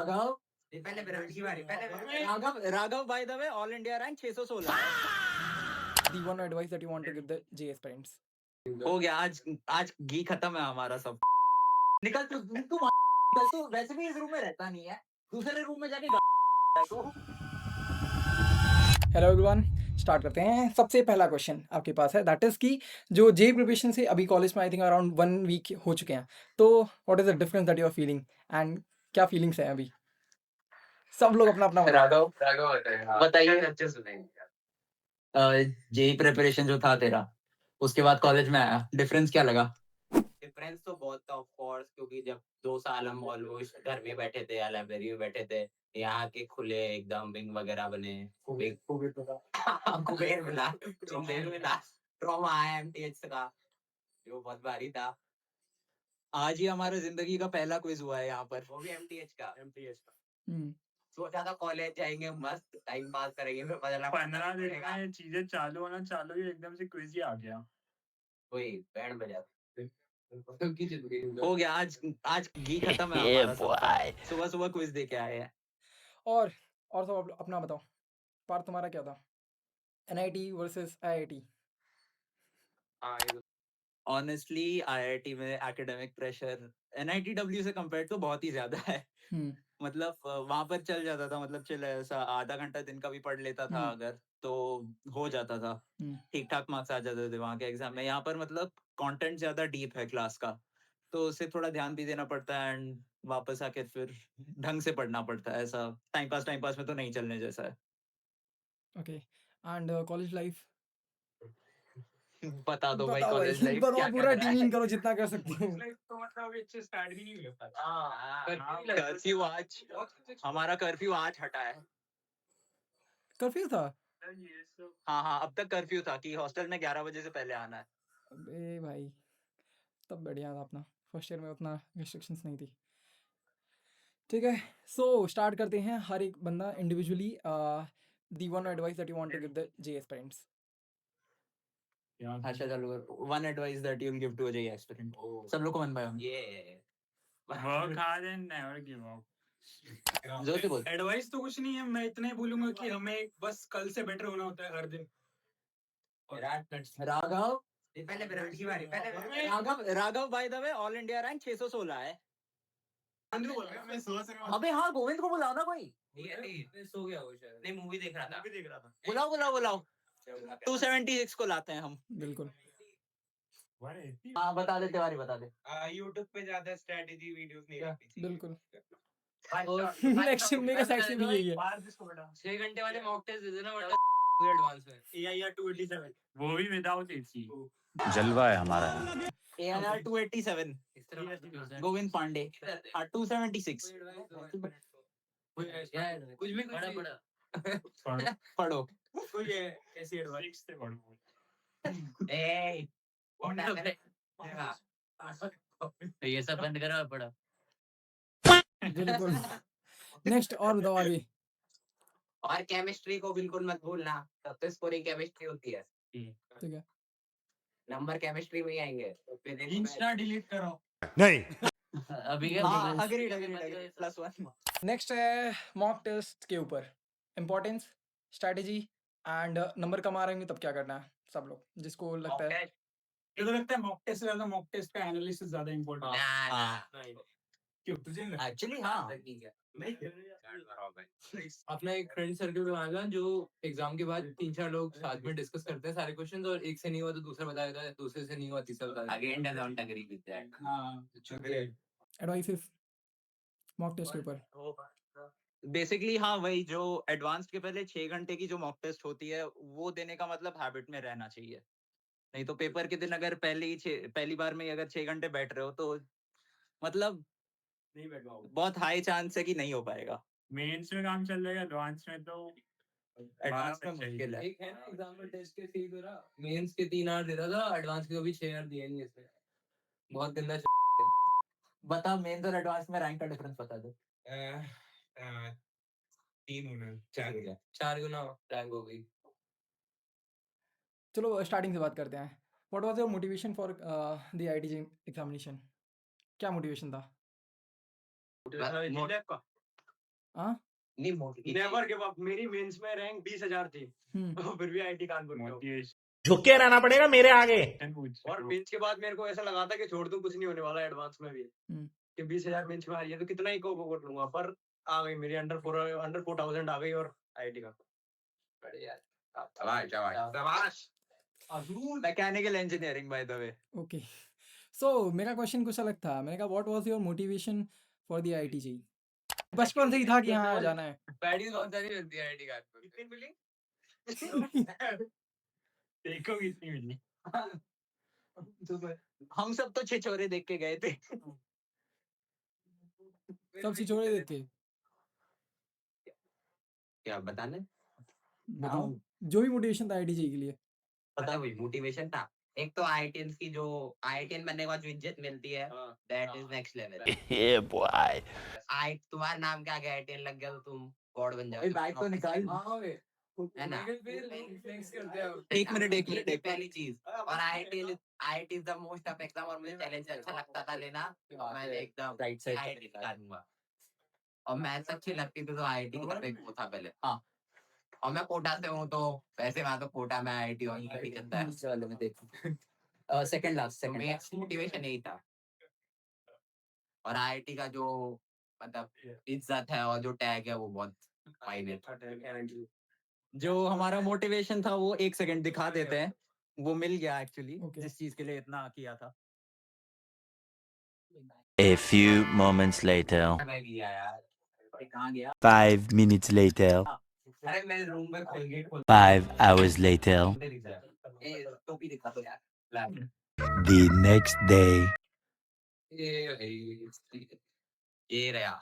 राघव पहले विराट की बारी पहले Raghav by the way all India rank 616 The one advice that you want to give the JS parents. हो गया। आज घी खत्म है हमारा सब। निकल तू निकल तू, वैसे भी इस रूम में रहता नहीं है, दूसरे रूम में जाके हेलो एवरीवन, स्टार्ट करते हैं। सबसे पहला क्वेश्चन आपके पास है, दैट इज़ कि जो जे प्रिपरेशन से अभी कॉलेज में आई थिंक अराउंड 1 वीक हो चुके हैं, तो what is the difference that you are feeling and क्या फीलिंग्स हैं अभी? सब लोग अपना अपना राघव बताइए। अच्छे सुनेंगे जेई प्रिपरेशन जो था तेरा, उसके बाद कॉलेज में आया, डिफरेंस क्या लगा? डिफरेंस तो बहुत था ऑफ कोर्स, क्योंकि जब 2 साल हम ऑलमोस्ट घर में बैठे थे या लाइब्रेरी में बैठे थे, यहाँ के खुले एकदम विंग वगैरह बने, कुबेर मिला, कुबेर मिला, ट्रॉमा आया एमटीएच का, जो बहुत भारी था। आज ही हमारे जिंदगी का पहला क्विज हुआ है यहाँ पर, वो भी एमटीएच का। हम्म, सोचा था कॉलेज जाएंगे, मस्त टाइम पास करेंगे, फिर पता लगा 15 दिन में ये चीजें चालू होना चालू हुई, एकदम से क्विज ही आ गया। वही बैंड बजा हो गया। आज घी खत्म है हमारा सब। सुबह सुबह क्विज दे के आए हैं। और सब अपना बताओ, पार्ट तुम्हारा क्या था? NIT versus IIT. Honestly IIT में एकेडमिक प्रेशर एनआईटीडब्ल्यू से कंपेयर तो बहुत ही ज्यादा है। मतलब वहां पर चल जाता था, मतलब चल ऐसा आधा घंटा दिन का भी पढ़ लेता था अगर, तो हो जाता था, ठीक ठाक मार्क्स आ जाते थे वहां के एग्जाम में। यहाँ पर मतलब कंटेंट ज्यादा डीप है क्लास का, तो उसे थोड़ा ध्यान भी देना पड़ता है एंड वापस आके फिर ढंग से पढ़ना पड़ता है। ऐसा टाइम पास में तो नहीं चलने जैसा है। ओके, एंड कॉलेज लाइफ बता दो भाई, बताओ कॉलेज भाई, लाइफ बताओ, क्या पूरा कर रहा है? टीमिंग करो जितना कर सकते हो। तो मतलब अच्छे स्टार्ट ही नहीं हो पाता। कर्फ्यू आज, हमारा कर्फ्यू आज हटा है। कर्फ्यू था? हाँ, अब तक कर्फ्यू था कि हॉस्टल में 11 बजे से पहले आना है। अबे भाई, तब बढ़िया था अपना, फर्स्ट ईयर में उतना रिस्ट्रिक्शंस नहीं थी। ठीक है, सो स्टार्ट करते हैं, हर एक बंदा individually. The one advice that you want to give the JEE's parents. अच्छा चलो, one advice that you will give to a JEE aspirant. सब लोग को वन बाय वन। ये work hard and never give up. जोर से बोल। Advice तो कुछ नहीं है, मैं इतना ही बोलूंगा कि हमें बस कल से बेटर होना होता है हर दिन। राघव पहले विराट की बारी पहले Raghav by the way all India rank 616 है। मैं सोच रहा हूँ। अबे हाँ, गोविंद को बुलाओ ना कोई। नहीं सो गया वो शायद, नहीं मूवी देख रहा था। बुलाओ 276 को लाते हैं हम। बिल्कुल। हाँ बता दे, तिवारी बता दे। यूट्यूब पे ज्यादा स्ट्रेटेजी वीडियोस नहीं देखती। बिल्कुल। नेक्स्ट मेरे साइड से भी यही है। 6 घंटे वाले मॉक टेस्ट दे देना बड़ा एडवांस में। AIR 287 वो भी विदाउट एसी। जलवा है हमारा। ANR 287 गोविंद पांडे 276। कुछ भी बड़ा पढ़ो। ऐसी एडवाइस से पढ़ो। ये सब बंद करो पड़ा। बिल्कुल। नेक्स्ट और बताओ आगे। और केमिस्ट्री को बिल्कुल मत भूलना, तब तो स्कोरिंग केमिस्ट्री होती है। ठीक है, नंबर केमिस्ट्री में ही आएंगे। इंस्टा डिलीट करो। नहीं अभी हाँ अग्रीड +1। नेक्स्ट है मॉक टेस्ट के ऊपर, इम्पोर्टेंस, स्ट्रैटेजी एंड नंबर कम आ रहे होंगे तब क्या करना है, सब लोग जिसको लगता है। तो लगता है मॉक टेस्ट से ज्यादा मॉक टेस्ट का एनालिसिस ज्यादा इंपॉर्टेंट। क्यों तुझे नहीं लगता? एक्चुअली हाँ, अपना एक फ्रेंड सर्कल बनाएगा जो एग्जाम के बाद 3-4 लोग साथ में डिस्कस करते हैं सारे क्वेश्चंस, और एक से नहीं हुआ तो दूसरा बताएगा, दूसरे से नहीं हुआ तीसरा बताएगा। Again don't agree with that. हां एडवाइसेस मॉक टेस्ट के ऊपर। बेसिकली हाँ वही, जो एडवांस्ड के पहले 6 घंटे की जो मॉक टेस्ट होती है वो देने का मतलब हैबिट में रहना चाहिए। नहीं तो पेपर के दिन अगर पहली बार में अगर 6 घंटे बैठ रहे हो तो मतलब नहीं बैठ पाओगे। बहुत हाई चांस है कि नहीं हो पाएगा। मेंस में काम चल जाएगा, एडवांस में तो एडवांस में मुश्किल है। एक है ना एग्जाम में टेस्ट के फील हो रहा, मेंस के 3 आवर दे रहा था, एडवांस के भी 6 आवर दिए नहीं इसने। बहुत गंदा बता, मेंस और एडवांस में रैंक का डिफरेंस बता दे। 3 होना 4 गुना रैंक हो गई। चलो स्टार्टिंग से बात करते हैं। What was your motivation for the IIT examination? क्या मोटिवेशन था? हाँ नहीं मोटी नेवर गिव अप। मेरी मेंस में रैंक 20,000 थी फिर भी आईआईटी कानपुर में हूँ। झुक के रहना पड़ेगा मेरे आगे। और मेंस के बाद मेरे को ऐसा लगा था कि छोड़ दूं, कुछ नहीं होने वाला एडवांस में भी कि 20,000 मेंस में आ रही है तो कितना ही को कर लूंगा, पर आ गई मेरी अंडर 4,000 आ गई और आईआईटी का। Mechanical engineering by the way. Okay so मेरा क्वेश्चन कुछ अलग था। मैंने कहा what was your motivation for the IIT JEE? बचपन से ही था कि हाँ जाना है। पैडी बहुत सारी मिलती है आईटी कानपुर में। कितनी मिली? देखो कितनी मिली। हम सब तो छिछोरे देख के गए थे। सब छिछोरे देख के क्या बताने बताओ जो भी मोटिवेशन था आईआईटी जेईई के लिए। पता वही मोटिवेशन था। एक तो आईआईटीएन की जो आईआईटीएन बनने के बाद जो इज्जत मिलती है that is next level. Yeah, boy. आई तुम्हारा नाम क्या गया आईआईटीएन लग गया तो तुम गॉड बन भाई जाओगे। बैग तो निकाल। है ना? फ्लेक्स करते हैं। एक मिनट ये पहली चीज। और IIT is the most tough exam और मुझे चैलेंज अच्छा लगता था लेना। मैंने एकदम राइट साइड आईआईटी निकाल दूंगा। और मैथ्स अच्छी लगती थी तो आईआईटी की तरफ एक वो था पहले। हाँ। और मैं कोटा से हूँ तो वैसे वहाँ तो कोटा में आईआईटी और भी चलता है। चलो मैं देखूं। सेकंड लास्ट तो मेरा मोटिवेशन यही था। और आईआईटी का जो मतलब इज्जत है और जो टैग है वो बहुत फाइन है। जो हमारा मोटिवेशन था वो 1 सेकंड दिखा देते हैं। वो मिल गया एक्चुअली Okay. जिस चीज के लिए इतना किया था। A few moments later. मैं भी आया यार। कहाँ गया? 5 minutes later. अरे मैं रूम में खोल गेट खोल 5 hours later. ए टोपी दिखा दो यार। The next day. ये रहा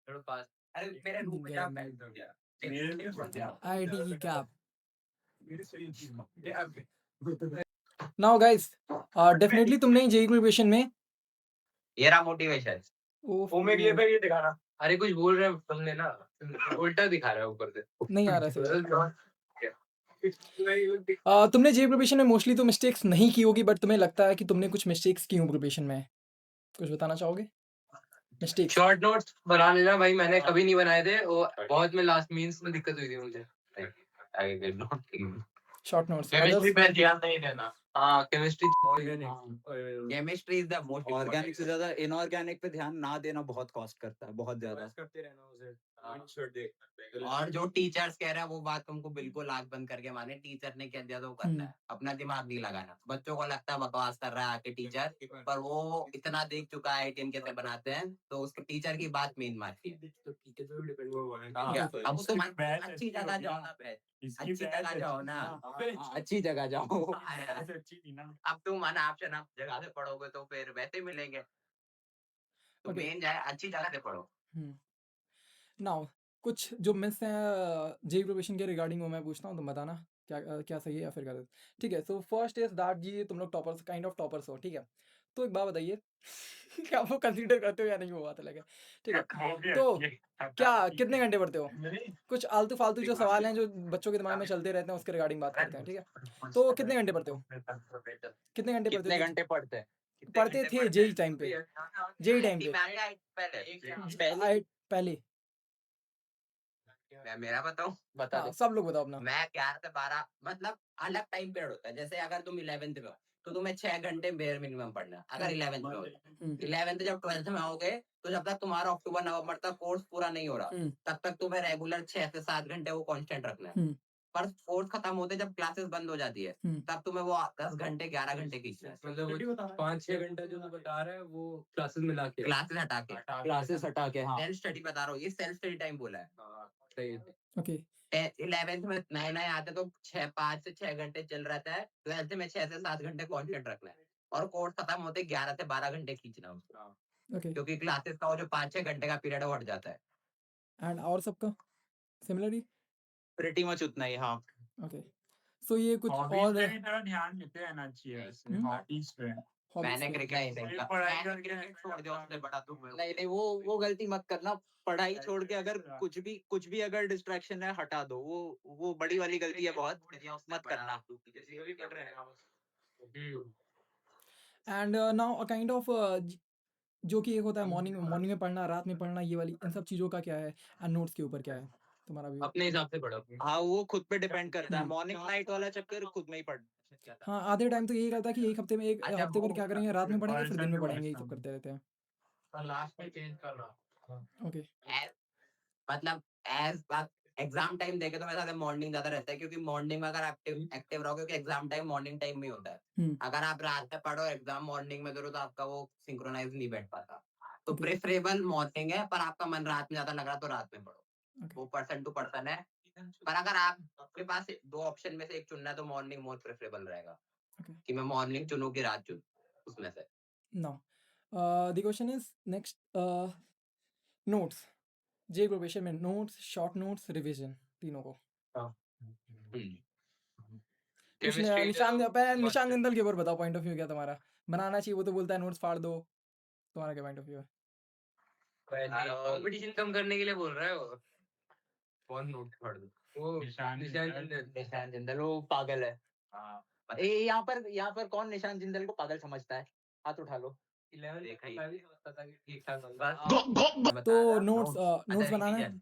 थोड़ा पास। अरे मेरे रूम में क्या बैठ गया आईआईटी की कैप। नाउ गाइस डेफिनेटली तुमने जेईई प्रिपरेशन में ये रहा मोटिवेशन। ओमेग ये पे ये दिखाना। अरे कुछ बोल रहे हैं तुमने ना उल्टा दिखा रहा है ऊपर से। नहीं आ रहा सर। तुमने जेईई प्रिपरेशन में मोस्टली तो मिस्टेक्स नहीं की होगी बट तुम्हें लगता है कि तुमने कुछ मिस्टेक्स की हो प्रिपरेशन में। कुछ बताना चाहोगे? मिस्टेक्स शॉर्ट नोट्स बना लेना भाई, मैंने कभी नहीं बनाए थे और बहुत में लास्ट मीन्स में दिक्कत हुई थी मुझे। शॉर्ट नोट्स केमिस्ट्री पे ध्यान नहीं देना। हाँ chemistry chemistry is the most organic से ज्यादा इनऑर्गेनिक पे ध्यान ना देना बहुत कॉस्ट करता है, बहुत ज्यादा। करते रहना उसे। और जो टीचर्स कह रहे हैं वो बात तुमको बिल्कुल आंख बंद करके माने। टीचर ने क्या दिया तो वो करना है। अपना दिमाग नहीं लगाना। बच्चों को लगता है बकवास कर रहा है आके टीचर, पर वो इतना देख चुका है आईआईटीएन कैसे बनाते हैं तो उसके टीचर की बात मेन मानती है। अब तुम अच्छी जगह जाओ ना, अच्छी जगह जाओ ना, अच्छी जगह जाओ। अब तुम अनाप्शन आप जगह से पढ़ोगे तो फिर वैसे मिलेंगे। तो मेन जाए अच्छी जगह से पढ़ो। नाउ कुछ जो मिस हैं जेईई प्रिपरेशन के रिगार्डिंग वो मैं पूछता हूँ, तुम बताना क्या क्या सही है या फिर गलत। ठीक है, सो फर्स्ट इज दैट जी तुम लोग टॉपर्स काइंड ऑफ टॉपर्स हो। ठीक है, तो एक बात बताइए कि आप वो कंसीडर करते हो या नहीं, वो बात अलग है। ठीक है, तो क्या कितने घंटे पढ़ते हो? कुछ आलतू फालतू जो सवाल हैं जो बच्चों के दिमाग में चलते रहते हैं उसके रिगार्डिंग बात करते हैं। ठीक है, तो कितने घंटे पढ़ते हो? कितने घंटे पढ़ते कितने थे? घंटे पढ़ते हैं? पढ़ते थे जेईई टाइम पे? जेईई टाइम पे पहले मैं मेरा बताऊं? बता दो। सब लोग बताओ अपना। मैं 11 से 12 मतलब अलग टाइम पीरियड होता है। जैसे अगर तुम 11th में हो तो तुम्हें 6 घंटे बेयर मिनिमम पढ़ना है। अगर 11th में हो 11th जब 12th में आओगे तो जब तक तुम्हारा अक्टूबर नवंबर तक कोर्स पूरा नहीं हो रहा तब तक तुम्हें रेगुलर 6 से 7 घंटे वो कांस्टेंट रखना है। पर कोर्स खत्म होते जब क्लासेस बंद हो जाती है तब तुम्हें वो 10 घंटे 11 घंटे खींचना है। मतलब 5-6 घंटा जो तू बता रहा है वो क्लासेस मिला के, क्लासेस हटा के, क्लासेस हटा के। हाँ सेल्फ स्टडी बता रहा हूँ। ये सेल्फ स्टडी टाइम बोला है। सही है। ओके 11th में नए नए आते तो 5 से 6 घंटे चल रहता है। 12th में 6 से 7 घंटे कंटेंट रखना है और कोर्स खत्म होते 11 से 12 घंटे खींचना उसका। ओके क्योंकि क्लासेस का वो जो 5-6 घंटे का पीरियड है वो हट जाता है। एंड और सबका सिमिलरली प्रीटी मच उतना ही। हाँ ओके, सो ये कुछ और ध्यान देते रहना चाहिए हॉबीज पे। मैंने क्रिकेट नहीं नहीं, वो गलती मत करना। पढ़ाई छोड़ के अगर कुछ भी अगर डिस्ट्रैक्शन है हटा दो। वो बड़ी वाली गलती है, बहुत मत करना। And now a kind of जो कि एक होता है मॉर्निंग में पढ़ना, रात में पढ़ना, ये वाली इन सब चीज़ों का क्या है? एंड नोट्स के ऊपर क्या है तुम्हारा व्यू? अपने हिसाब से पढ़ो। हाँ, वो खुद पे डिपेंड करता है। मॉर्निंग नाइट वाला चक्कर खुद में ही पढ़ हाँ, आधे टाइम तो यही रहता है कि एक हफ्ते में एक अच्छा हफ्ते भर वो क्या करेंगे, रात में पढ़ेंगे, फिर दिन में पढ़ेंगे, यही सब कॉन्सेप्ट करते रहते हैं। लास्ट में चेंज कर रहा। ओके। मतलब एज एग्जाम टाइम देखे तो मेरे साथ मॉर्निंग ज्यादा रहता है, क्योंकि मॉर्निंग में अगर एक्टिव रहोगे, क्योंकि एग्जाम टाइम मॉर्निंग टाइम में ही होता है। अगर आप रात में पढ़ो एग्जाम मॉर्निंग में करो तो आपका वो सिंक्रोनाइज नहीं बैठ पाता। तो ओके। प्रेफरेबल मॉर्निंग है, पर आपका मन रात में ज्यादा लग रहा तो रात में पढ़ो। ओके। वो पर्सन टू पर्सन है, पर अगर आपके पास दो ऑप्शन में से एक चुनना है तो मॉर्निंग मोर प्रेफरेबल रहेगा। ओके। कि मैं मॉर्निंग चुनूं कि रात चुनूं, उसमें से। Now the question is next, notes, J profession में नोट्स, शॉर्ट नोट्स, रिवीजन, तीनों को कुछ केमिस्ट्री निशान जिंदल के ऊपर बताओ, पॉइंट ऑफ व्यू क्या तुम्हारा? बनाना चाहिए, वो तो बोलता है नोट्स फाड़ दो, तुम्हारा क्या पॉइंट ऑफ व्यू है? कंपटीशन कम करने के लिए बोल रहा है वो। कौन नोट पढ़ दो? वो निशान जिंदल वो पागल है। यहाँ पर कौन निशान जिंदल को पागल समझता है? हाथ उठा लो। 11 देखा ही। पता भी समझता था कि ठीक ठाक तो नोट्स नोट्स बनाना है? रिवीजन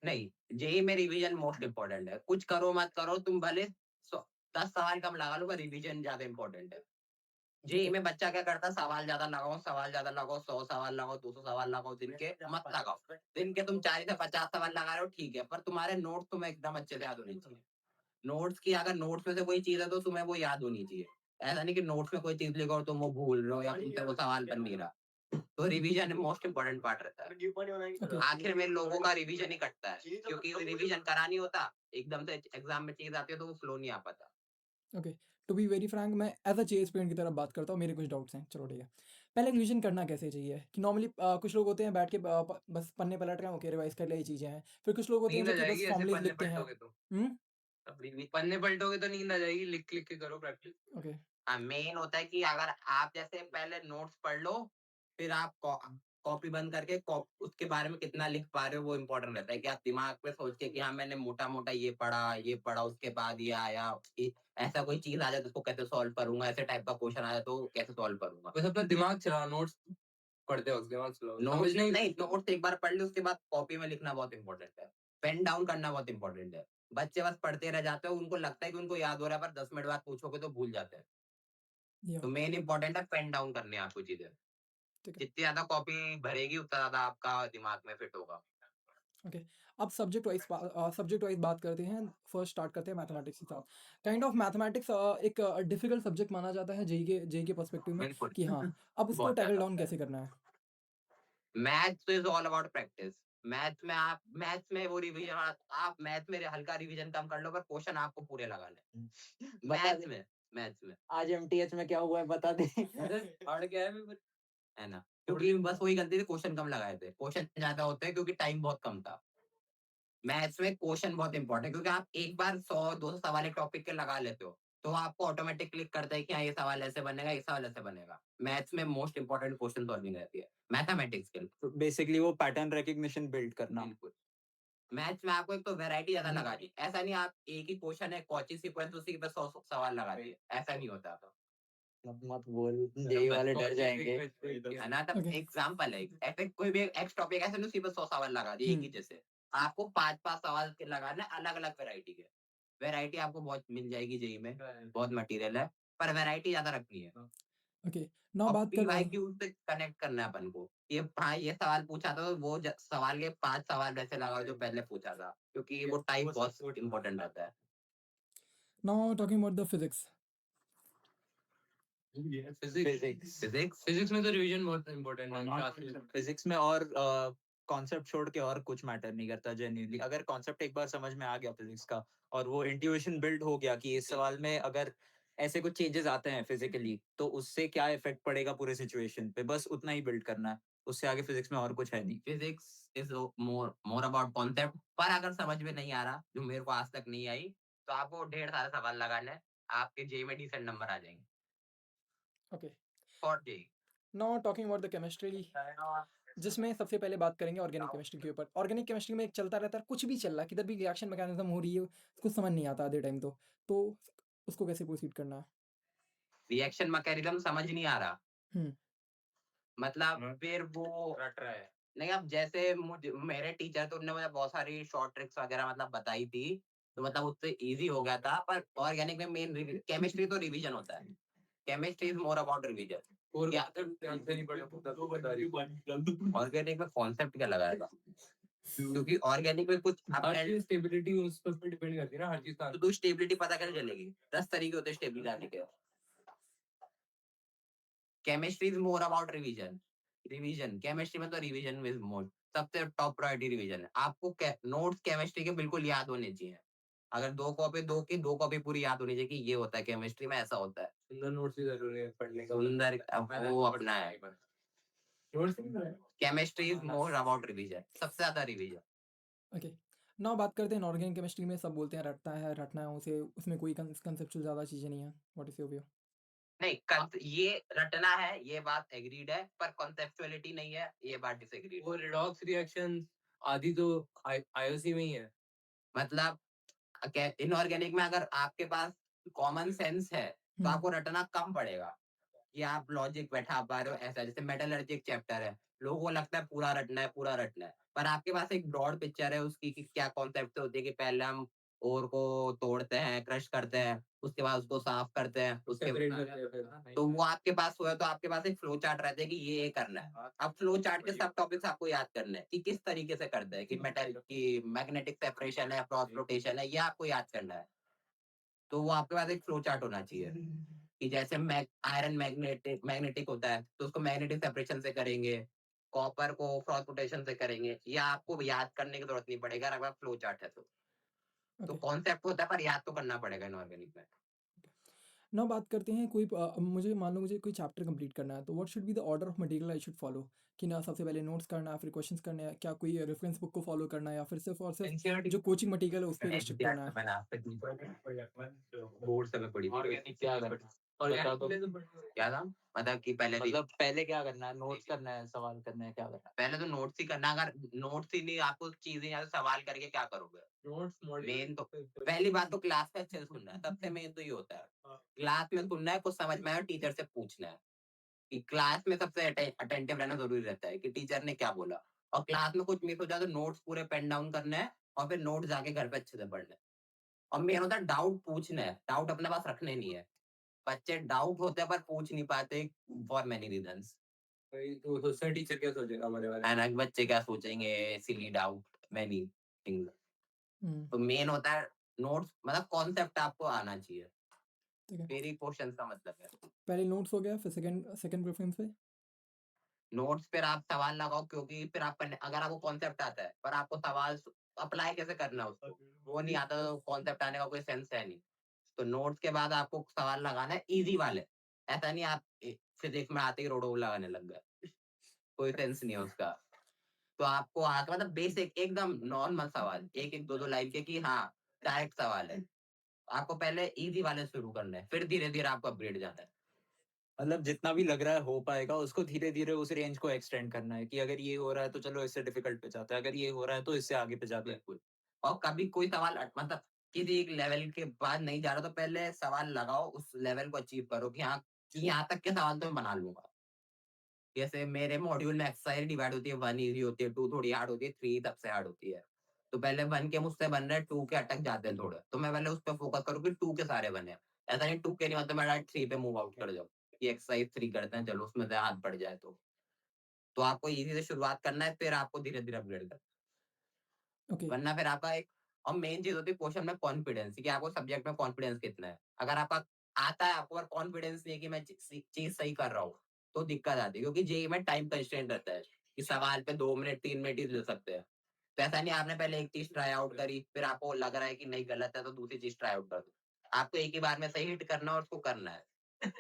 नहीं, जेई में रिवीजन मोस्ट इम्पोर्टेंट है। कुछ करो मत करो, तुम भले 10 सवाल कम लगा लो, पर रिवीजन ज्यादा इम्पोर्टेंट है। जेई में बच्चा क्या करता है, सवाल ज्यादा लगाओ, 100 सवाल लगाओ, 200 सवाल लगाओ, दिन के मत लगाओ। दिन के तुम 40 से 50 सवाल लगा रहे हो, ठीक है, पर तुम्हारे नोट्स तुम्हें एकदम अच्छे से याद होने चाहिए। नोट्स की अगर नोट्स में से कोई चीज है तो तुम्हें वो याद होनी चाहिए। ऐसा नहीं कि नोट्स में कोई चीज लिखो और तुम वो भूल रहे हो या तुमसे वो सवाल बन नहीं रहा। तो रिवीजन मोस्ट इम्पोर्टेंट पार्ट रहता है। आखिर में लोगों का रिवीजन ही कटता है, क्योंकि रिवीजन करा नहीं होता, एकदम से एग्जाम में चीज आती है तो वो फ्लो नहीं आ पाता। Okay, to be very frank, मैं एज अ चेस पेरेंट की तरफ बात करता हूँ, मेरे कुछ डाउट्स हैं। चलो ठीक है, पहले रिवीजन करना कैसे चाहिए? कि नॉर्मली कुछ लोग होते हैं बैठ के बस पन्ने पलट रहे हैं, ओके रिवाइज कर ले, ये चीज़ें हैं। फिर कुछ लोग होते हैं नींद आ जो कि जाएगी बस ऐसे फॉर्मुलेज पन्ने लिखते हैं। पलटोगे तो। पन्ने पलटोगे तो नींद आ जाएगी, लिख लिख के करो प्रैक्टिस। ओके। मेन होता है कि अगर आप जैसे पहले नोट्स पढ़ लो, फिर आप कॉपी बंद करके उसके बारे में कितना लिख पा रहे हो वो इम्पोर्टेंट रहता है। कि आप दिमाग पे सोच के कि हाँ मैंने मोटा मोटा ये पढ़ा, उसके बाद ये आया, ऐसा कोई चीज आ जाए तो उसको कैसे सॉल्व करूंगा, ऐसे टाइप का क्वेश्चन आया तो कैसे सॉल्व करूंगा। बस अपना दिमाग चलाओ, नोट्स पढ़ते हो दिमाग चलाओ। नोट्स नहीं, नोट्स एक बार पढ़ लो, उसके बाद कॉपी में लिखना बहुत इंपॉर्टेंट है। पेन डाउन करना बहुत इंपॉर्टेंट है। बच्चे बस पढ़ते रह जाते हैं, उनको लगता है कि उनको याद हो रहा है, पर 10 मिनट बाद पूछोगे तो भूल जाते हैं। तो मेन इंपॉर्टेंट है पेन डाउन करने आपको चीजें। जितनी ज्यादा कॉपी भरेगी उतना ज्यादा आपका दिमाग में फिट होगा। ओके, अब सब्जेक्ट वाइज बात करते हैं। फर्स्ट स्टार्ट करते हैं मैथमेटिक्स के साथ। काइंड ऑफ मैथमेटिक्स एक डिफिकल्ट सब्जेक्ट माना जाता है जेई के पर्सपेक्टिव में, बिल्कुल। कि हाँ अब उसको बहुत टैकल ज्यादा। डाउन कैसे करना है? Maths is all about practice. Maths में वो रिवीजन, आप मैथ्स में हल्का रिवीजन कम कर लो, पर क्वेश्चन आपको पूरे लगा ले। मैथ्स में आज एमटीएच में क्या हुआ है बता दे। पढ़ के आए मैं है ना, क्योंकि बस वही गलती थी, क्वेश्चन कम लगाए थे। क्वेश्चन ज्यादा होते हैं क्योंकि टाइम बहुत कम था। मैथ्स में क्वेश्चन बहुत इंपॉर्टेंट है, क्योंकि आप एक बार 100-200 सवाल एक टॉपिक के लगा लेते हो तो आपको ऑटोमेटिक क्लिक करता है कि हाँ ये सवाल ऐसे बनेगा, ये सवाल ऐसे बनेगा। मैथ्स में मोस्ट इंपॉर्टेंट क्वेश्चन सॉल्विंग रहती है, मैथमेटिक्स के लिए। बेसिकली वो पैटर्न रिकग्निशन बिल्ड करना। बिल्कुल। मैथ्स में आपको एक तो वैरायटी ज्यादा लगा दी, ऐसा नहीं आप एक ही क्वेश्चन है कॉची सीक्वेंस उसी पे 100 सवाल लगा दिए, ऐसा नहीं होता था। मत बोल, जेई वाले डर जाएंगे। है ना, तब एग्जाम्पल है, ऐसे कोई भी एक्स टॉपिक ऐसे नहीं उसी पे 100 सवाल लगा दिए एक ही जैसे। आपको 5-5 सवाल के लगाना, अलग अलग वैरायटी के। वैरायटी आपको बहुत मिल जाएगी जेई में, बहुत मटेरियल है, पर वैरायटी ज्यादा रखनी है। ओके, नाउ बात कर पीवाईक्यू से कनेक्ट करना है अपन को। ये हाँ ये सवाल पूछा था तो वो सवाल के 5 सवाल वैसे लगाओ जो पहले पूछा था, क्योंकि वो टाइप बहुत इंपॉर्टेंट रहता है। Now talking about the physics. Physics में तो रिवीजन बहुत इंपॉर्टेंट है। फिजिक्स में और कॉन्सेप्ट छोड़ के और कुछ मैटर नहीं करता जेन्युइनली। अगर कॉन्सेप्ट एक बार समझ में आ गया फिजिक्स का और वो इंट्यूशन बिल्ड हो गया कि इस सवाल में अगर ऐसे कुछ चेंजेस आते हैं फिजिकली तो उससे क्या इफेक्ट पड़ेगा पूरे सिचुएशन पे, बस उतना ही बिल्ड करना है। उससे आगे फिजिक्स में और कुछ है नहीं। Physics is more about concept, पर अगर समझ में नहीं आ रहा, जो मेरे को आज तक नहीं आई, तो आपको ढेर सारे सवाल लगाने हैं, आपके जेई में डिसेंट नंबर आ जाएंगे। Okay, for JEE. Now talking about the chemistry, जिसमें सबसे पहले बात करेंगे ऑर्गेनिक केमिस्ट्री के ऊपर। ऑर्गेनिक केमिस्ट्री में एक चलता रहता है, कुछ भी चल रहा है, किधर भी रिएक्शन मैकेनिज्म हो रही है, कुछ समझ नहीं आता आधे टाइम तो उसको कैसे प्रोसीड करना है? रिएक्शन मैकेनिज्म समझ नहीं आ रहा, मतलब फिर वो रट रहा है। नहीं, अब जैसे मेरे टीचर तो उनने मुझे बहुत सारी शॉर्ट ट्रिक्स वगैरह मतलब बताई थी, तो मतलब उससे इजी हो गया था। पर ऑर्गेनिक में मेन केमिस्ट्री तो रिवीजन होता है, chemistry is more about revision. और क्या ध्यान से नहीं पढ़ा तो बता रही हूँ। ऑर्गेनिक में कॉन्सेप्ट क्या लगाएगा, क्योंकि ऑर्गेनिक में कुछ हर चीज स्टेबिलिटी उस पर डिपेंड करती है ना, हर चीज का। तो तू स्टेबिलिटी पता कैसे चलेगी? 10 तरीके होते हैं स्टेबिलिटी आने के। Chemistry is more about revision, revision chemistry में तो रिवीजन इज मोर सबसे टॉप प्रायोरिटी रिवीजन है। आपको नोट्स केमिस्ट्री के बिल्कुल याद होने चाहिए। अगर दो कॉपी पूरी याद होनी चाहिए कि ये होता है केमिस्ट्री में, ऐसा होता है। सुंदर नोट्स भी जरूरी है पढ़ने का। सुंदर वो अपना है। Notes chemistry is more about revision, सबसे ज्यादा रिवीजन। ओके, नाउ बात करते हैं इनऑर्गेनिक केमिस्ट्री में। सब बोलते हैं रटता है, रटना है उसे, उसमें कोई कंसेप्चुअल ज़्यादा चीज़ें नहीं है। What is your view? नहीं, ये रटना है, ये बात एग्रीड है, पर कॉन्सेप्चुअलिटी नहीं है, ये बात डिसएग्रीड। वो रिडॉक्स रिएक्शंस आदि तो आईओसी में ही है। मतलब इनऑर्गेनिक में अगर आपके पास कॉमन सेंस है तो आपको रटना कम पड़ेगा, कि आप लॉजिक बैठा पा रहे हो। ऐसा जैसे मेटलर्जी एक चैप्टर है, लोगों को लगता है पूरा रटना है, पूरा रटना है, पर आपके पास एक ब्रॉड पिक्चर है उसकी कि क्या कॉन्सेप्ट होती है, कि पहले हम ओर को तोड़ते हैं, क्रश करते हैं, उसके बाद उसको साफ करते हैं, उसके तो वो आपके पास हुआ, तो आपके पास एक फ्लो चार्ट रहता है कि ये करना है। अब फ्लो चार्ट के सब टॉपिक्स आपको याद करने हैं कि किस तरीके से करते हैं, कि मेटल की मैग्नेटिक सेपरेशन है, क्रॉस रोटेशन है, ये आपको याद करना है। तो वो आपके पास एक फ्लो चार्ट होना चाहिए, कि जैसे आयरन मैग्नेटिक होता है तो उसको मैग्नेटिक सेपरेशन से करेंगे, कॉपर को क्रॉस रोटेशन से करेंगे। ये आपको याद करने की जरूरत नहीं पड़ेगा अगर फ्लो चार्ट है तो ओके, कॉन्सेप्ट होता है, पर याद तो करना पड़ेगा इनऑर्गेनिक में। नाउ बात करते हैं कोई मुझे मान लो मुझे कोई चैप्टर कंप्लीट करना है, तो what should be the order of material I should follow? कि ना सबसे पहले नोट्स करना है, फिर क्वेश्चंस करने हैं, क्या कोई रेफरेंस बुक को फॉलो करना है, या फिर सिर्फ और सिर्फ एनसीईआरटी जो कोचिंग मटेरियल है उस पर रिस्ट्रिक्ट करना है? मैंने आपसे बोर्ड से में पड़ी थी। ऑर्गेनिक क्या करना है बता दो। क्या था? मतलब कि पहले मतलब पहले क्या करना है, नोट्स करना है, सवाल करना है, क्या करना है? पहले तो नोट्स ही करना। अगर नोट्स ही नहीं, आपको चीजें या सवाल करके क्या करोगे? नोट्स मेन तो पहली बात तो क्लास में अच्छे से सुनना है, सबसे मेन तो ये होता है। क्लास में सुनना है, कुछ समझ में आया टीचर से पूछना है, कि क्लास में सबसे अटेंटिव रहना जरूरी रहता है कि टीचर ने क्या बोला। और क्लास में कुछ मिस हो जाए तो नोट्स पूरे पेन डाउन करना है, और फिर नोट्स जाके घर पे अच्छे से पढ़ना है। और मेन होता है डाउट पूछना है, डाउट अपने पास रखने नहीं है। बच्चे डाउट होते हैं पर पूछ नहीं पाते फॉर मेनी रीजंस। तो सोचता है टीचर क्या सोचेगा हमारे बारे में। है ना, बच्चे क्या सोचेंगे, सिली डाउट, मेनी थिंग्स। हम्म, तो मेन होता है नोट्स, मतलब कॉन्सेप्ट आपको आना चाहिए, ठीक है। मेरी क्वेश्चन का मतलब है। पहले नोट्स हो गया, फिर सेकंड प्रेफरेंस पे नोट्स पर आप सवाल लगाओ, क्योंकि फिर आप अगर आपको कॉन्सेप्ट आता है पर आपको सवाल अप्लाई कैसे करना है उसको वो नहीं आता, तो कॉन्सेप्ट आने का कोई सेंस है नहीं। तो नोट्स के बाद आपको सवाल लगाना है इजी वाले। ऐसा नहीं आप फिजिक्स में आते ही रोडो लगाने लग गए, कोई सेंस नहीं है उसका। तो आपको आके मतलब बेसिक एकदम नॉर्मल सवाल, एक एक दो दो लाइन के, कि हाँ करेक्ट सवाल है। आपको पहले इजी वाले शुरू करना है, फिर धीरे धीरे आपको अपग्रेड जाना है। मतलब जितना भी लग रहा है हो पाएगा, उसको धीरे धीरे उस रेंज को एक्सटेंड करना है, कि अगर ये हो रहा है तो चलो इससे डिफिकल्ट पे जाते हैं, अगर ये हो रहा है तो इससे आगे पे जाते हैं। बिल्कुल। और कभी कोई सवाल मतलब किसी एक लेवल के बाद नहीं जा रहा तो पहले सवाल लगाओ, उस लेवल को अचीव करो, कि हाँ कि यहाँ तक के सवाल तो मैं बना लूंगा। जैसे मेरे मॉड्यूल में एक्सरसाइज डिवाइड होती है, 1 इजी होती है, 2 थोड़ी हार्ड होती है, 3 सबसे हार्ड होती है। तो पहले 1 के मुझसे बन रहे हैं, 2 के अटक जाते हैं थोड़े, तो मैं पहले उस पर फोकस करूँ कि 2 के सारे बने। ऐसा नहीं 2 के नहीं मतलब मैं डायरेक्ट 3 पे मूव आउट कर जाऊँ, ये एक्सरसाइज 3 करते हैं, चलो उसमें से हाथ बढ़ जाए। तो आपको इजी से शुरुआत करना है, फिर आपको धीरे धीरे अपग्रेड करना है। ओके। वरना फिर आपका एक और मेन चीज होती है क्वेश्चन में कॉन्फिडेंस, कि आपको सब्जेक्ट में कॉन्फिडेंस कितना है। अगर आपका आता है आपको पर कॉन्फिडेंस नहीं है कि मैं चीज सही कर रहा हूँ, तो दिक्कत आती है। क्योंकि जेई में टाइम कंस्ट्रेंट रहता है, कि सवाल पे 2 मिनट 3 मिनट ही दे सकते हैं। तो ऐसा नहीं आपने पहले एक चीज ट्राई आउट करी, फिर आपको लग रहा है कि नहीं गलत है, तो दूसरी चीज ट्राई आउट कर दो। आपको एक ही बार में सही हिट करना है और उसको करना है।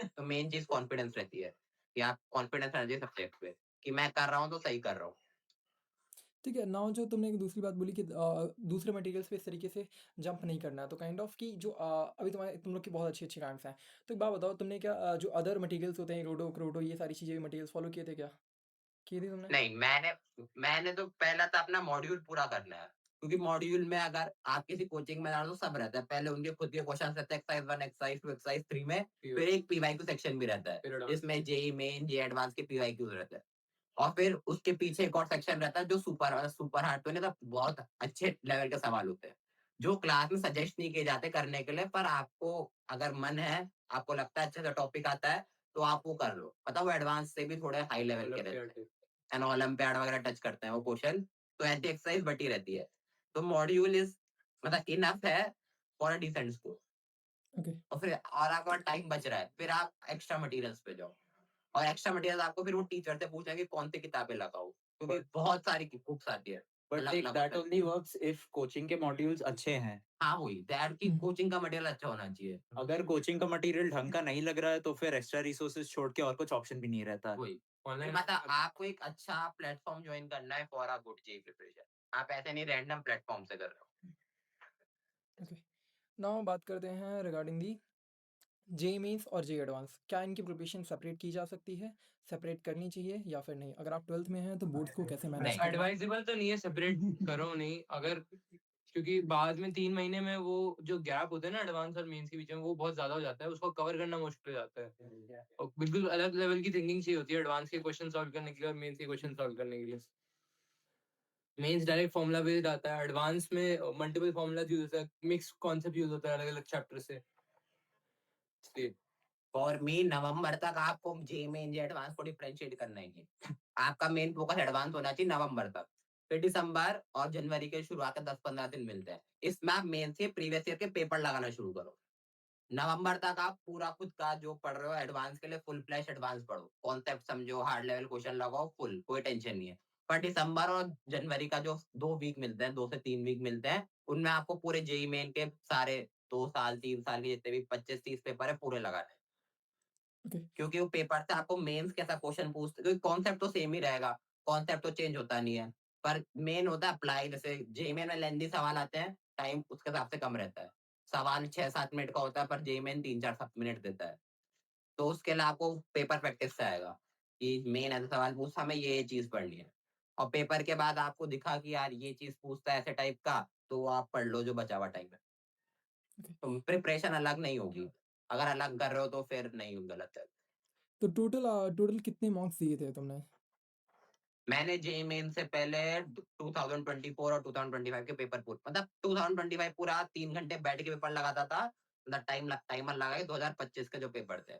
तो मेन चीज कॉन्फिडेंस रहती है, कि आप कॉन्फिडेंस रहना चाहिए सब्जेक्ट पे, कि मैं कर रहा हूँ तो सही कर रहा हूँ। ठीक है, नाउ जो तुमने एक दूसरी बात बोली कि दूसरे मटेरियल्स पे इस तरीके से जंप नहीं करना है, तो काइंड ऑफ कि जो अभी तुम लोग की बहुत अच्छी अच्छी रैंक्स हैं, तो एक बात बताओ, तुमने क्या जो अदर मटेरियल्स होते हैं, रोडो क्रोडो, ये सारी चीज़ें मटेरियल्स फॉलो किए थे क्या? किए थे तुमने? नहीं, मैंने तो पहला था अपना मॉड्यूल पूरा करना है, क्योंकि मॉड्यूल में अगर आप किसी कोचिंग में जाओ तो सब रहता है, पहले उनके खुद के क्वेश्चन रहते हैं एक्सरसाइज 1, एक्सरसाइज 2, एक्सरसाइज 3 में, फिर एक पीवाईक्यू सेक्शन भी रहता है, इसमें जेई मेन, जे एडवांस के पीवाईक्यूज रहते हैं, और फिर उसके पीछे एक और सेक्शन रहता है जो सुपर हार्ड तो नहीं था, बहुत अच्छे लेवल के सवाल होते हैं जो क्लास में सजेस्ट नहीं किए जाते करने के लिए, पर आपको अगर मन है, आपको लगता है अच्छे से टॉपिक आता है तो आप वो कर लो, पता वो एडवांस से भी थोड़े हाई लेवल के रहते हैं, ओलंपियाड वगैरह टच करते हैं वो क्वेश्चन, तो ऐसी एक्सरसाइज बटी रहती है, तो मॉड्यूल इज मतलब इनफ है for a decent score. Okay और फिर और आपके पास टाइम बच रहा है, फिर आप एक्स्ट्रा मटेरियल्स पे जाओ, और एक्स्ट्रा मटेरियल आपको फिर वो टीचर से पूछना है कि कौन सी किताबें लगाओ, क्योंकि बहुत सारी बुक्स आती है। But that only works if coaching के मॉड्यूल्स अच्छे हैं। हाँ वही दैट की कोचिंग का मटेरियल अच्छा होना चाहिए। अगर कोचिंग का मटेरियल ढंग का नहीं लग रहा है तो फिर एक्स्ट्रा रिसोर्सेज छोड़ के और कुछ ऑप्शन भी नहीं रहता है। वही मतलब आपको एक अच्छा प्लेटफॉर्म ज्वाइन करना है for a good JEE preparation, आप ऐसे नहीं रैंडम प्लेटफॉर्म से कर रहे हो। ओके नाउ बात करते हैं रिगार्डिंग दी जे मीन्स और जे एडवांस, क्या इनकी प्रिपरेशन सेपरेट की जा सकती है, सेपरेट करनी चाहिए या फिर नहीं? अगर आप 12th में हैं तो बोर्ड्स को कैसे मैनेज करना? एडवाइजेबल तो नहीं है सेपरेट करो नहीं, अगर क्योंकि बाद में 3 महीने में वो जो गैप होता है ना एडवांस और मेंस के बीच में वो बहुत ज्यादा हो जाता है, उसको कवर करना मुश्किल हो जाता है, और बिल्कुल अलग लेवल की थिंकिंग चाहिए होती है एडवांस के क्वेश्चन सॉल्व करने के लिए और मेंस के क्वेश्चन सॉल्व करने के लिए। मेंस डायरेक्ट फॉर्मूला बेस्ड आता है, एडवांस में मल्टीपल फॉर्मूलाज यूज होता है, मिक्स कॉन्सेप्ट यूज होता है अलग अलग चैप्टर से। और मेन नवंबर तक आपको जे मेन जे एडवांस को डिफरेंशिएट करना है, आपका मेन फोकस एडवांस होना चाहिए नवंबर तक, फिर दिसंबर और जनवरी के शुरुआत के 10-15 दिन मिलते हैं, इसमें आप मेन से प्रीवियस ईयर के पेपर लगाना शुरू करो। नवंबर तक आप पूरा खुद का जो पढ़ रहे हो एडवांस के लिए फुल फ्लैश एडवांस पढ़ो, कॉन्सेप्ट समझो, हार्ड लेवल क्वेश्चन लगाओ फुल, कोई टेंशन नहीं है। पर दिसंबर और जनवरी का जो 2 वीक मिलते हैं, 2 से 3 वीक मिलते हैं, उनमें आपको पूरे जेई मेन के सारे 2 साल 3 साल के जितने भी 25-30 पेपर है पूरे लगाने, क्योंकि वो पेपर से आपको मेंस कैसा क्वेश्चन पूछते, क्योंकि कॉन्सेप्ट तो सेम ही रहेगा, कॉन्सेप्ट तो चेंज होता नहीं है, पर मेन होता है अप्लाई, जैसे जेईमेन में लेंथी सवाल आते हैं, टाइम उसके हिसाब से कम रहता है, सवाल 6-7 मिनट का होता है पर जेईमेन 3-4 मिनट देता है, तो उसके लिए आपको पेपर प्रैक्टिस से आएगा कि मेन ऐसा सवाल पूछा, हमें ये चीज पढ़नी है, और पेपर के बाद आपको दिखा कि यार ये चीज पूछता है ऐसे टाइप का, तो आप पढ़ लो जो बचा हुआ टाइम है, तो प्रिपरेशन अलग नहीं होगी, अगर अलग कर रहे हो तो फिर नहीं, गलत है। तो टोटल कितने मार्क्स दिए थे तुमने? मैंने जेईई मेन से पहले 2024 और 2025 के पेपर पूरे, मतलब 2025 पूरा 3 घंटे बैठ के पेपर लगाता था, मतलब टाइमर लगा के 2025 के जो पेपर थे,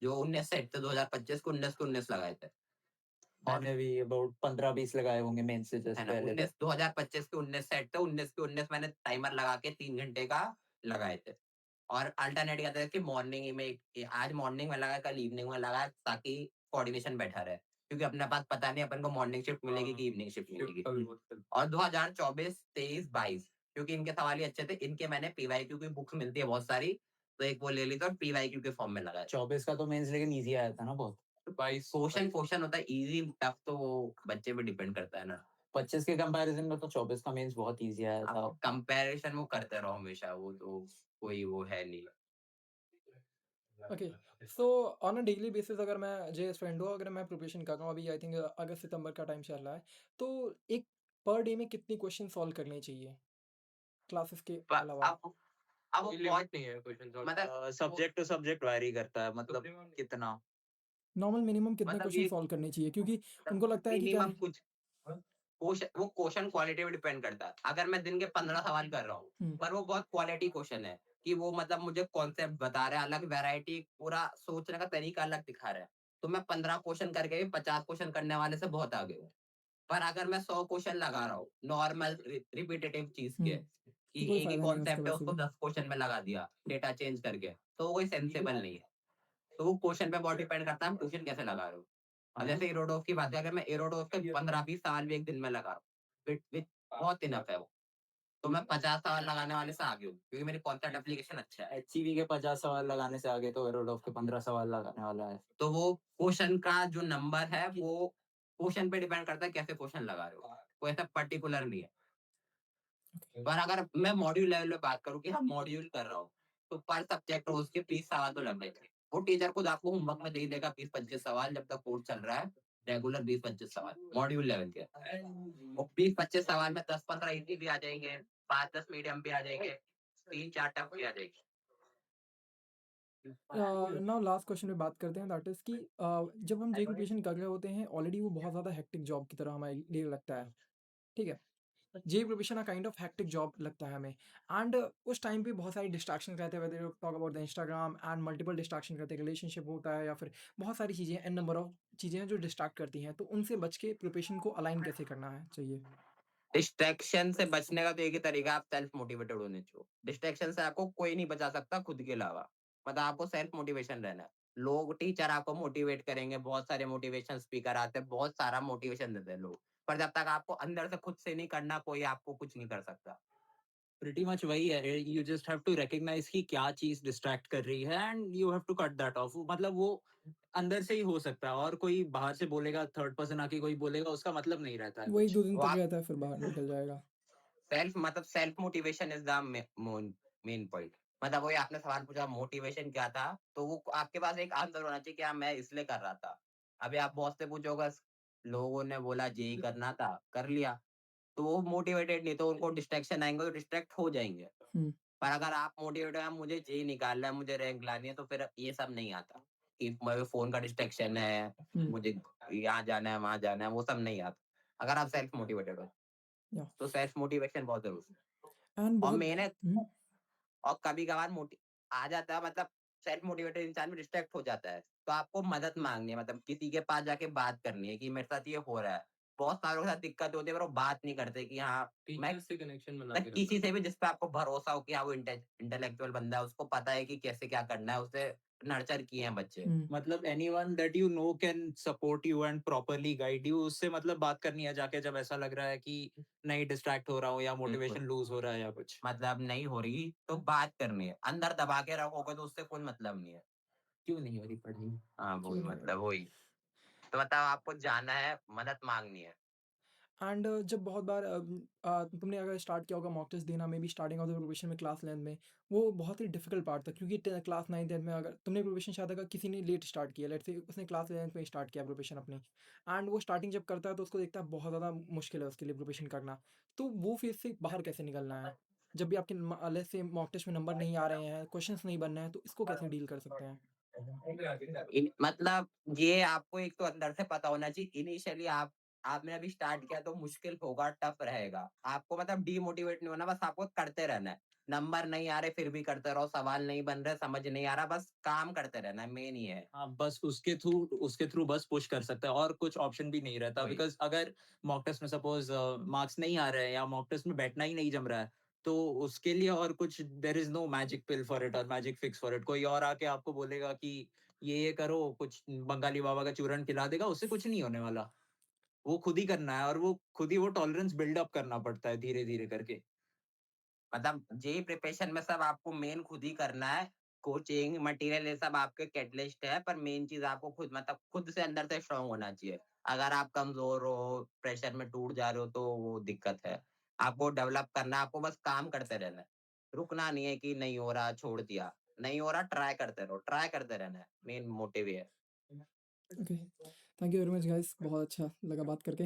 जो 19 सेट थे 2025 को 19 के 19 लगाए थे, मैंने भी अबाउट 15-20 लगाए होंगे मेन से जस्ट है ना, पहले। 2025 के 19 सेट थे, 19 के 19 मैंने टाइमर लगा के 3 घंटे का लगाए थे, और अल्टरनेट क्या था कि मॉर्निंग में आज मॉर्निंग में लगा, कल इवनिंग में लगा, ताकि कोऑर्डिनेशन बैठा रहे, क्योंकि अपने पास पता नहीं अपन को मॉर्निंग शिफ्ट मिलेगी कि इवनिंग शिफ्ट मिलेगी। और 2024, 23, 22 क्योंकि इनके सवाल ही अच्छे थे, इनके मैंने पीवाईक्यू की बुक्स मिलती है बहुत सारी, तो एक वो ले ली थी और पीवाईक्यू के फॉर्म में लगाया। 24 का तो मेंस लेकिन इजी आया था ना बहुत। 22 क्वेश्चन होता है इजी टफ, तो वो बच्चे पे डिपेंड करता है ना, 25 के कंपैरिजन में तो 24 का मेंस बहुत इजी आया था। कंपैरिजन वो करते रहो हमेशा, वो तो कोई वो है नहीं। Okay so on a daily basis अगर मैं जे स्टूडेंट हूँ, अगर मैं प्रिपरेशन कर रहा हूँ, अभी आई थिंक अगस्त सितंबर का टाइम चल रहा है, तो एक पर डे में कितनी क्वेश्चन सॉल्व करने चाहिए क्लासेस के अलावा? अब लिमिट नहीं है क्वेश्चन सॉल्व, मतलब सब्जेक्ट टू सब्जेक्ट वैरी करता है, मतलब कितना नॉर्मल मिनिमम कितने मतलब क्वेश्चन ये सॉल्व करने चाहिए, क्योंकि उनको लगता है कि क्या मिनिमम कुछ वो क्वेश्चन क्वालिटी पे डिपेंड करता है, अगर मैं दिन के 15 सवाल कर रहा हूँ पर वो बहुत क्वालिटी क्वेश्चन है कि वो मतलब मुझे कॉन्सेप्ट बता रहे हैं, अलग वैरायटी, पूरा सोचने का तरीका अलग दिखा रहे हैं, तो मैं 15 क्वेश्चन करके भी 50 क्वेश्चन करने वाले से बहुत आगे हूँ। पर अगर मैं 100 क्वेश्चन लगा रहा हूँ नॉर्मल रिपीटेटिव चीज के, कि तो कोई एक ही फायदा नहीं उसका कॉन्सेप्ट है वैसे उसको भी। 10 क्वेश्चन में लगा दिया डेटा चेंज करके, तो वो कोई सेंसेबल नहीं है, तो वो क्वेश्चन पे बहुत डिपेंड करता है हम क्वेश्चन कैसे लगा रहे हो। अब जैसे एरोडोफ की बात है, अगर मैं एरोडोफ के 15-20 सवाल भी एक दिन में लगा रहा हूँ, बहुत इनफ है वो, तो मैं 50 सवाल लगाने वाले से आगे हूँ, क्योंकि मेरी कॉन्सेप्ट एप्लीकेशन अच्छा है। HCV के 50 सवाल लगाने से आगे तो एरोडॉफ के 15 सवाल लगाने वाला है। तो वो क्वेश्चन का जो नंबर है वो क्वेश्चन पे डिपेंड करता है कैसे क्वेश्चन लगा रहे हो, कोई ऐसा पर्टिकुलर नहीं है। पर अगर मैं मॉड्यूल लेवल पे बात करूँ कि हम मॉड्यूल कर रहा हूँ, तो पर सब्जेक्ट उसके 20 सवाल तो लग रहे थे, वो टीचर खुद आपको होमवर्क में दे देगा 20-25 सवाल जब तक कोर्स चल रहा है, रेगुलर 20-25 सवाल मॉड्यूल 11 के, और 20-25 सवाल में 10-15 इजी भी आ जाएंगे, 5-10 मीडियम भी आ जाएंगे, 3-4 टफ भी आ जाएंगे। नाउ लास्ट क्वेश्चन पे बात करते हैं, दैट इज़ कि जब हम जे प्रिपरेशन कर रहे होते हैं ऑलरेडी वो बहुत ज़्यादा हेक्टिक जॉब की तरह हमारे लिए लगता है, ठीक है? जे preparation kind of hectic job लगता है हमें, एंड उस टाइम पे बहुत सारी डिस्ट्रैक्शन रहते हैं, whether you talk about the Instagram and multiple distraction रहते हैं, रिलेशनशिप होता है या फिर बहुत सारी चीज़ें, एन नंबर ऑफ चीज़ें हैं जो डिस्ट्रैक्ट करती हैं, तो उनसे बच के प्रिपरेशन को अलाइन कैसे करना है चाहिए? डिस्ट्रैक्शन से बचने का तो एक ही तरीका, आप सेल्फ मोटिवेटेड होने चाहिए। डिस्ट्रैक्शन से आपको कोई नहीं बचा सकता खुद के अलावा, मतलब आपको सेल्फ मोटिवेशन रहना है। लोग, टीचर आपको मोटिवेट करेंगे, बहुत सारे मोटिवेशन स्पीकर आते हैं, बहुत सारा मोटिवेशन देते हैं लोग, पर जब तक आपको अंदर से खुद से नहीं करना, कोई आपको कुछ नहीं कर सकता। प्रीटी मच वही है, you just have to recognise कि क्या चीज डिस्ट्रैक्ट कर रही है and you have to cut that off. मतलब वो अंदर से ही हो सकता है, और कोई बाहर से बोलेगा, थर्ड पर्सन आके कोई बोलेगा, उसका मतलब नहीं रहता है वही कुछ। 2 दिन वो तक आप रहता है फिर बाहर निकल जाएगा। Self motivation is the main point. मतलब वही आपने सवाल पूछा मोटिवेशन क्या था, तो वो आपके पास एक आंसर होना चाहिए कि हाँ मैं इसलिए कर रहा था। अभी आप बॉस से पूछोगे, लोगों ने बोला जेई करना था, कर लिया, तो वो मोटिवेटेड नहीं, तो उनको डिस्ट्रैक्शन आएंगे तो डिस्ट्रैक्ट हो जाएंगे। हुँ, पर अगर आप मोटिवेटेड है, मुझे जेई निकालना है, मुझे रैंक लानी है, तो फिर ये सब नहीं आता कि मेरे फोन का डिस्ट्रैक्शन है, हुँ, मुझे यहाँ जाना है, वहां जाना है, वो सब नहीं आता अगर आप सेल्फ मोटिवेटेड हो। या तो सेल्फ मोटिवेशन बहुत जरूरी है। एंड और बहुत मेहनत, हुँ, और कभी-कभार मोटी आ जाता है, मतलब सेल्फ मोटिवेटेड इंसान भी डिस्ट्रैक्ट हो जाता है, तो आपको मदद माँगनी है, मतलब किसी के पास जाके बात करनी है कि मेरे साथ ये हो रहा है। बहुत सारों के साथ दिक्कत होती है, पर वो बात नहीं करते कि हाँ, मैं टीचर से कनेक्शन बना के किसी रखना। से भी जिस पे आपको भरोसा हो कि हाँ, वो इंटेलेक्चुअल बंदा है, उसको पता है कि कैसे क्या करना है, उसे नर्चर किए हैं बच्चे। हुँ, मतलब anyone that you know can support you and properly guide you, उससे मतलब बात करनी है जाके, जब ऐसा लग रहा है कि नहीं डिस्ट्रैक्ट हो रहा हूँ या बिल्कुल, मोटिवेशन लूज हो रहा है या कुछ। मतलब नहीं हो रही, तो बात करनी है। अंदर दबा के रखोगे तो उससे कोई मतलब नहीं है। क्यों नहीं हो रही पढ़ाई? हाँ, क्यों वही नहीं हो मतलब रही? वही। तो मतलब आपको जाना है, मदद माँगनी है। एंड जब बहुत बार तुमने अगर स्टार्ट किया होगा मॉक टेस्ट देना, may be starting of the probation में क्लास 11 में, वो बहुत ही डिफिकल्ट पार्ट था क्योंकि क्लास 9 10 में अगर तुमने प्रोबेशन शायद अगर किसी ने लेट स्टार्ट किया, लेट्स से उसने क्लास 11 में स्टार्ट किया प्रोबेशन अपनी, एंड वो स्टार्टिंग जब करता है तो उसको देखता है बहुत ज़्यादा मुश्किल है उसके लिए प्रोबेशन करना, तो वो फेज से बाहर कैसे निकलना है? जब भी आपके लेट्स से मॉक टेस्ट में नंबर नहीं आ रहे हैं, क्वेश्चंस नहीं बन रहे हैं, तो इसको कैसे डील कर सकते हैं? मतलब ये आपको एक तो अंदर से पता होना चाहिए, इनिशियली आपने अभी स्टार्ट किया तो मुश्किल होगा, टफ रहेगा। आपको मतलब डीमोटिवेट नहीं होना, बस आपको करते रहना है। नंबर नहीं आ रहे फिर भी करते रहो, सवाल नहीं बन रहे, समझ नहीं आ रहा, बस काम करते रहना है, मेन ही है। हाँ, बस उसके थ्रू बस पुश कर सकता है, और कुछ ऑप्शन भी नहीं रहता। वही। बिकॉज़ अगर मॉक टेस्ट में सपोज़ मार्क्स नहीं आ रहे हैं या मॉक टेस्ट में बैठना ही नहीं जम रहा है, तो उसके लिए और कुछ there is no magic pill for it और मैजिक फिक्स फॉर इट। कोई और आके आपको बोलेगा कि ये करो, कुछ बंगाली बाबा का चूरन खिला देगा, उससे कुछ नहीं होने वाला। वो खुद ही करना है, और वो खुद ही वो टॉलरेंस बिल्ड अप करना पड़ता है धीरे-धीरे करके। मतलब जेईई प्रिपरेशन में सब आपको मेन खुद ही करना है। कोचिंग, मटेरियल ये सब आपके कैटलिस्ट है, पर मेन चीज़ आपको खुद, मतलब खुद से अंदर से स्ट्रॉन्ग होना चाहिए। अगर आप कमज़ोर हो, प्रेशर में टूट जा रहे हो तो वो दिक्कत है। आपको डेवलप करना है, आपको बस काम करते रहना है। रुकना नहीं है कि नहीं हो रहा, छोड़ दिया। नहीं हो रहा, ट्राई करते रहो, ट्राई करते रहना है। मेन मोटिव ये है। Okay, thank you very much guys, बहुत अच्छा लगा बात करके।